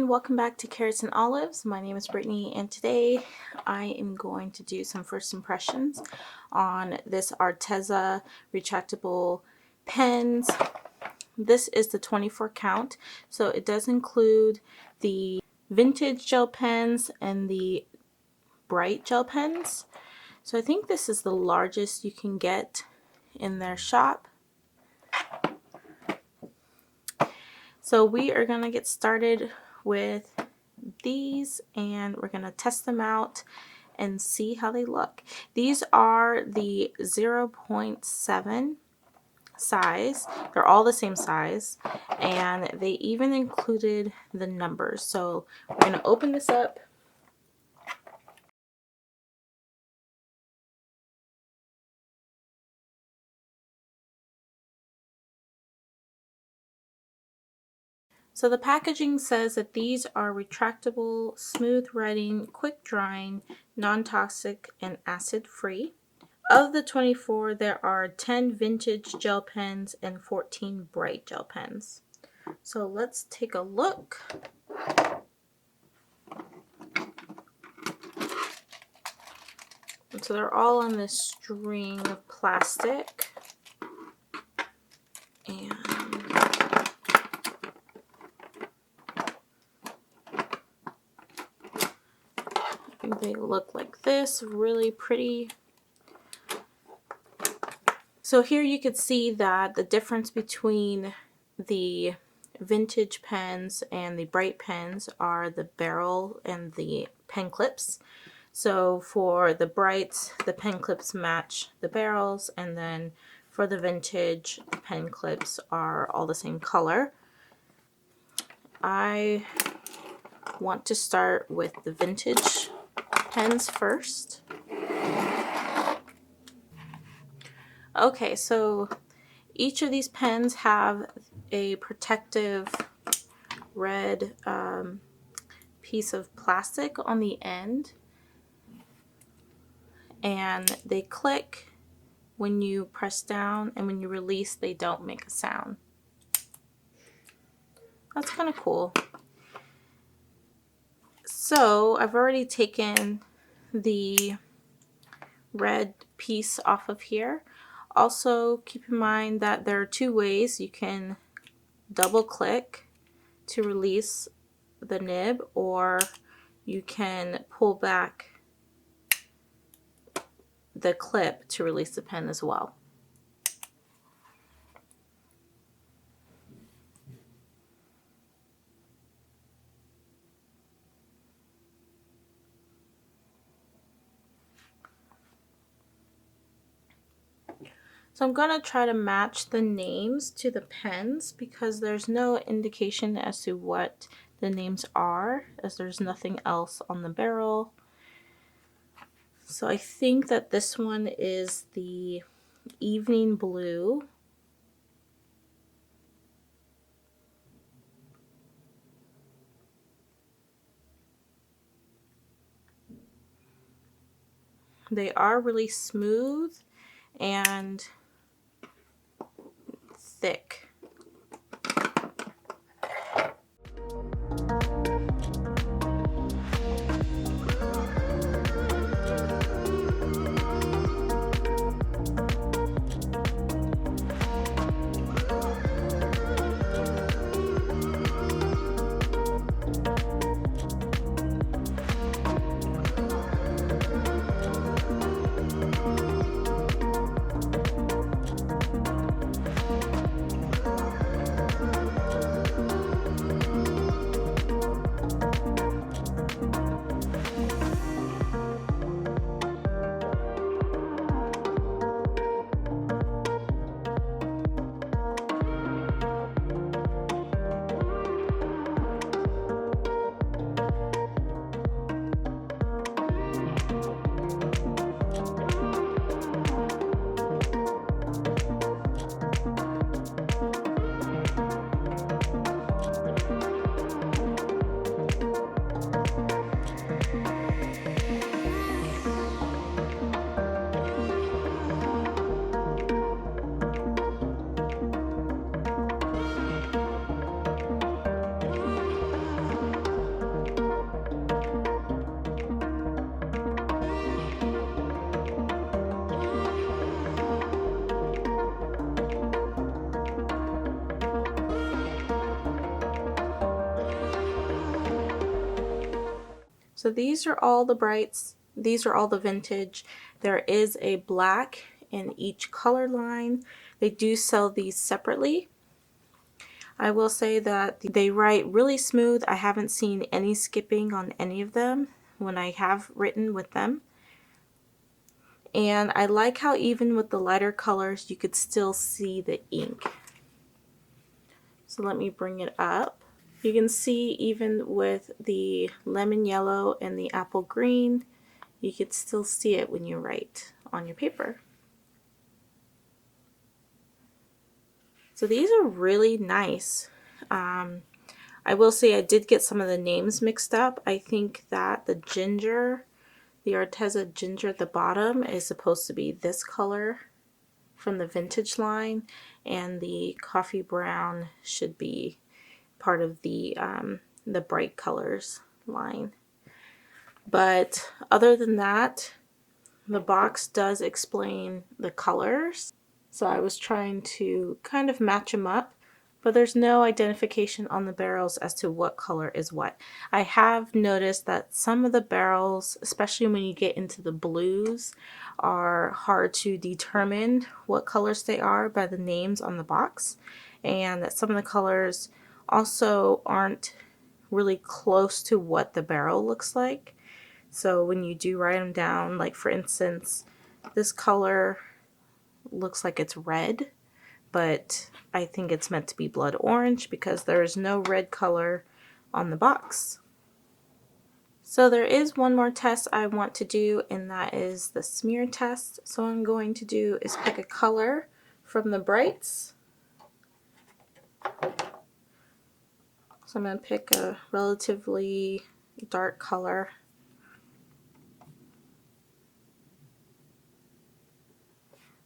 everyone, welcome back to Carrots and Olives. My name is Brittany and today I am going to do some first impressions on this Arteza retractable pens. This is the 24 count, so it does include the vintage gel pens and the bright gel pens. So I think this is the largest you can get in their shop. So we are going to get started with these and we're going to test them out and see how they look. These are the 0.7 size. They're all the same size and they even included the numbers. So we're going to open this up. So the packaging says that these are retractable, smooth writing, quick drying, non-toxic, and acid-free. Of the 24, there are 10 vintage gel pens and 14 bright gel pens. So let's take a look. And so they're all on this string of plastic. And they look like this, really pretty. So here you could see that the difference between the vintage pens and the bright pens are the barrel and the pen clips. So for the brights, the pen clips match the barrels, and then for the vintage, the pen clips are all the same color. I want to start with the vintage pens first. Okay, so each of these pens have a protective red piece of plastic on the end, and they click when you press down, and when you release they don't make a sound. That's kind of cool. So I've already taken the red piece off of here. Also keep in mind that there are two ways you can double click to release the nib, or you can pull back the clip to release the pen as well. So I'm going to try to match the names to the pens because there's no indication as to what the names are, as there's nothing else on the barrel. So I think that this one is the Evening Blue. They are really smooth and thick. So these are all the brights. These are all the vintage. There is a black in each color line. They do sell these separately. I will say that they write really smooth. I haven't seen any skipping on any of them when I have written with them. And I like how even with the lighter colors, you could still see the ink. So let me bring it up. You can see even with the lemon yellow and the apple green, you could still see it when you write on your paper. So these are really nice. I will say I did get some of the names mixed up. I think that the ginger, the Arteza ginger at the bottom is supposed to be this color from the vintage line, and the coffee brown should be part of the bright colors line. But other than that, the box does explain the colors. So I was trying to kind of match them up, but there's no identification on the barrels as to what color is what. I have noticed that some of the barrels, especially when you get into the blues, are hard to determine what colors they are by the names on the box, and that some of the colors also aren't really close to what the barrel looks like. So when you do write them down, like for instance, this color looks like it's red, but I think it's meant to be blood orange because there is no red color on the box. So there is one more test I want to do, and that is the smear test. So what I'm going to do is pick a color from the brights. So I'm going to pick a relatively dark color.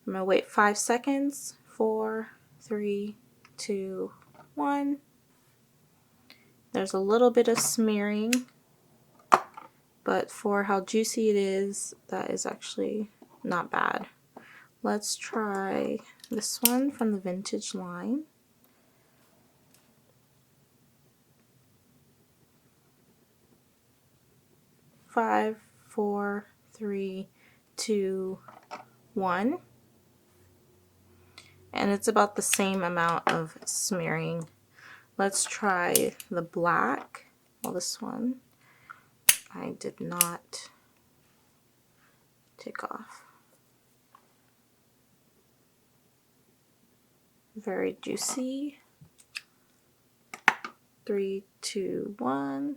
I'm going to wait 5 seconds. 4, 3, 2, 1. There's a little bit of smearing, but for how juicy it is, that is actually not bad. Let's try this one from the vintage line. Five, 4, 3, 2, 1. And it's about the same amount of smearing. Let's try the black. Well, this one I did not take off. Very juicy. 3, 2, 1.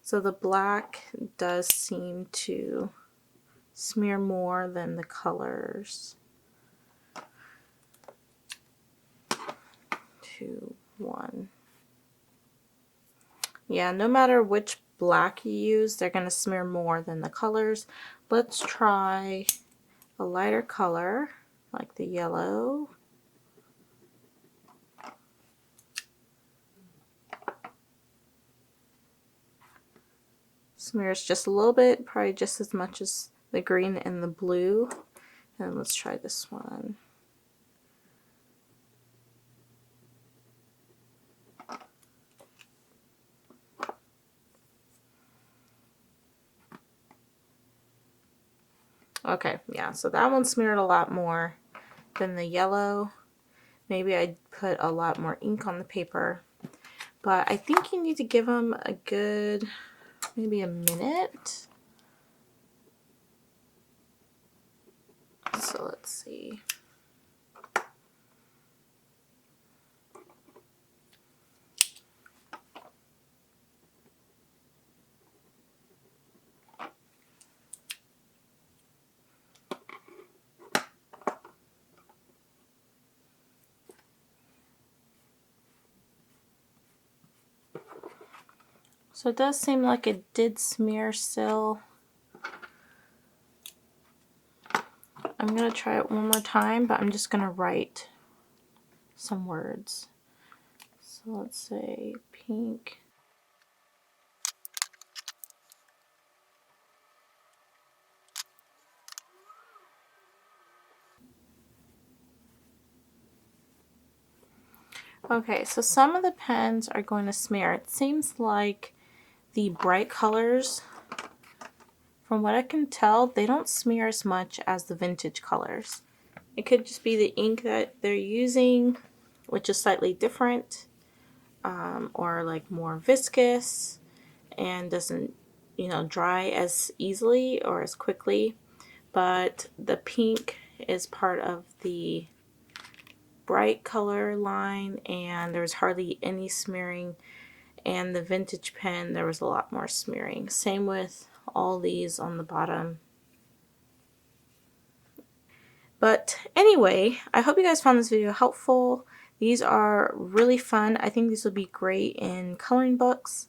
So the black does seem to smear more than the colors. 2, 1. Yeah, no matter which black you use, they're going to smear more than the colors. Let's try a lighter color, like the yellow. Smears just a little bit, probably just as much as the green and the blue. And let's try this one. Okay, yeah, so that one smeared a lot more than the yellow. Maybe I'd put a lot more ink on the paper. But I think you need to give them a good, maybe a minute. So let's see. So it does seem like it did smear still. I'm going to try it one more time, but I'm just going to write some words. So let's say pink. Okay, so some of the pens are going to smear. It seems like the bright colors, from what I can tell, they don't smear as much as the vintage colors. It could just be the ink that they're using, which is slightly different, or like more viscous and doesn't, you know, dry as easily or as quickly. But the pink is part of the bright color line, and there was hardly any smearing, and the vintage pen there was a lot more smearing. Same with all these on the bottom. But anyway, I hope you guys found this video helpful. These are really fun. I think these would be great in coloring books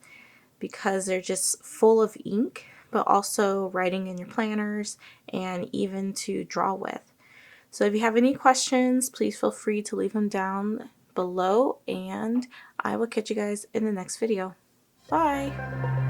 because they're just full of ink, but also writing in your planners and even to draw with. So if you have any questions, please feel free to leave them down below, and I will catch you guys in the next video. Bye!